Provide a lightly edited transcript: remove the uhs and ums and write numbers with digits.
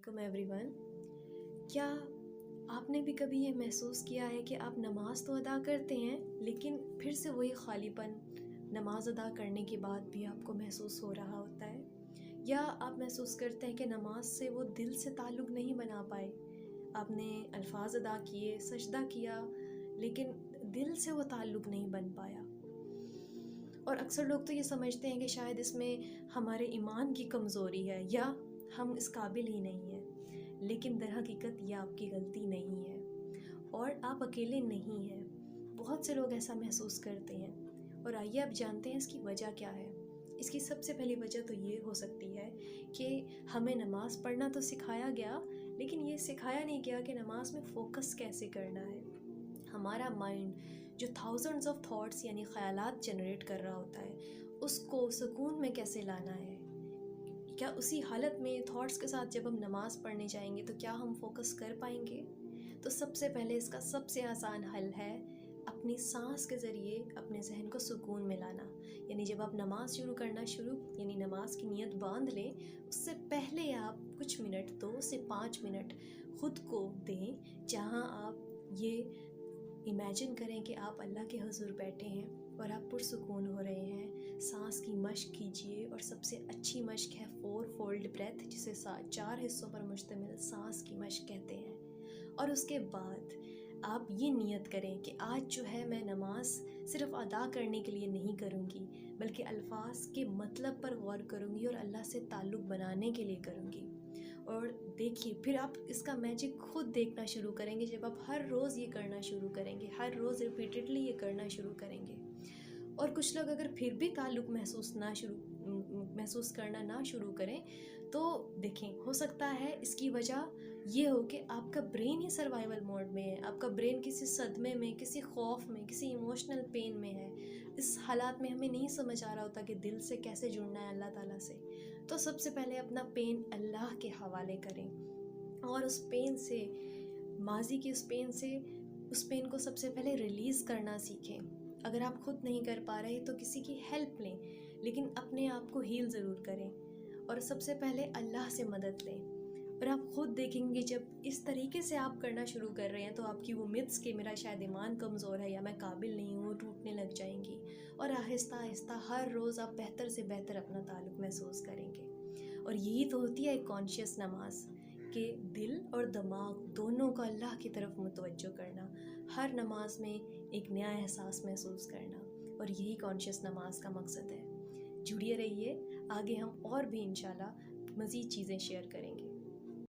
علیکم every one. کیا آپ نے بھی کبھی یہ محسوس کیا ہے کہ آپ نماز تو ادا کرتے ہیں لیکن پھر سے وہی خالی پن نماز ادا کرنے کے بعد بھی آپ کو محسوس ہو رہا ہوتا ہے؟ یا آپ محسوس کرتے ہیں کہ نماز سے وہ دل سے تعلق نہیں بنا پائے؟ آپ نے الفاظ ادا کیے، سجدہ کیا، لیکن دل سے وہ تعلق نہیں بن پایا۔ اور اکثر لوگ تو یہ سمجھتے ہیں کہ شاید اس میں ہمارے ایمان کی کمزوری ہے یا ہم اس قابل ہی نہیں ہیں، لیکن در حقیقت یہ آپ کی غلطی نہیں ہے اور آپ اکیلے نہیں ہیں۔ بہت سے لوگ ایسا محسوس کرتے ہیں، اور آئیے آپ جانتے ہیں اس کی وجہ کیا ہے۔ اس کی سب سے پہلی وجہ تو یہ ہو سکتی ہے کہ ہمیں نماز پڑھنا تو سکھایا گیا، لیکن یہ سکھایا نہیں گیا کہ نماز میں فوکس کیسے کرنا ہے۔ ہمارا مائنڈ جو تھاؤزنڈز آف تھاٹس یعنی خیالات جنریٹ کر رہا ہوتا ہے، اس کو سکون میں کیسے لانا ہے؟ کیا اسی حالت میں تھاٹس کے ساتھ جب ہم نماز پڑھنے جائیں گے تو کیا ہم فوکس کر پائیں گے؟ تو سب سے پہلے اس کا سب سے آسان حل ہے اپنی سانس کے ذریعے اپنے ذہن کو سکون میں لانا۔ یعنی جب آپ نماز یعنی نماز کی نیت باندھ لیں، اس سے پہلے آپ کچھ منٹ 2 سے 5 منٹ خود کو دیں، جہاں آپ یہ امیجن کریں کہ آپ اللہ کے حضور بیٹھے ہیں اور آپ پرسکون ہو رہے ہیں۔ سانس کی مشق کیجئے، اور سب سے اچھی مشق ہے 4 فولڈ بریتھ، جسے 4 حصوں پر مشتمل سانس کی مشق کہتے ہیں۔ اور اس کے بعد آپ یہ نیت کریں کہ آج جو ہے میں نماز صرف ادا کرنے کے لیے نہیں کروں گی، بلکہ الفاظ کے مطلب پر غور کروں گی اور اللہ سے تعلق بنانے کے لیے کروں گی۔ اور دیکھیے، پھر آپ اس کا میجک خود دیکھنا شروع کریں گے جب آپ ہر روز یہ کرنا شروع کریں گے، ہر روز ریپیٹڈلی یہ کرنا شروع کریں گے۔ اور کچھ لوگ اگر پھر بھی تعلق محسوس کرنا نہ شروع کریں تو دیکھیں، ہو سکتا ہے اس کی وجہ یہ ہو کہ آپ کا برین ہی سروائیول موڈ میں ہے، آپ کا برین کسی صدمے میں، کسی خوف میں، کسی ایموشنل پین میں ہے۔ اس حالات میں ہمیں نہیں سمجھ آ رہا ہوتا کہ دل سے کیسے جڑنا ہے اللہ تعالیٰ سے۔ تو سب سے پہلے اپنا پین اللہ کے حوالے کریں، اور اس پین سے، ماضی کی اس پین کو سب سے پہلے ریلیز کرنا سیکھیں۔ اگر آپ خود نہیں کر پا رہے تو کسی کی ہیلپ لیں، لیکن اپنے آپ کو ہیل ضرور کریں، اور سب سے پہلے اللہ سے مدد لیں۔ اور آپ خود دیکھیں گے جب اس طریقے سے آپ کرنا شروع کر رہے ہیں تو آپ کی وہ متس کہ میرا شاید ایمان کمزور ہے یا میں قابل نہیں ہوں، ٹوٹنے لگ جائیں گی، اور آہستہ آہستہ ہر روز آپ بہتر سے بہتر اپنا تعلق محسوس کریں گے۔ اور یہی تو ہوتی ہے ایک کانشیس نماز، کہ دل اور دماغ دونوں کو اللہ کی طرف متوجہ کرنا، ہر نماز میں ایک نیا احساس محسوس کرنا، اور یہی کانشیس نماز کا مقصد ہے۔ جڑیے رہیے، آگے ہم اور بھی انشاءاللہ مزید چیزیں شیئر کریں گے۔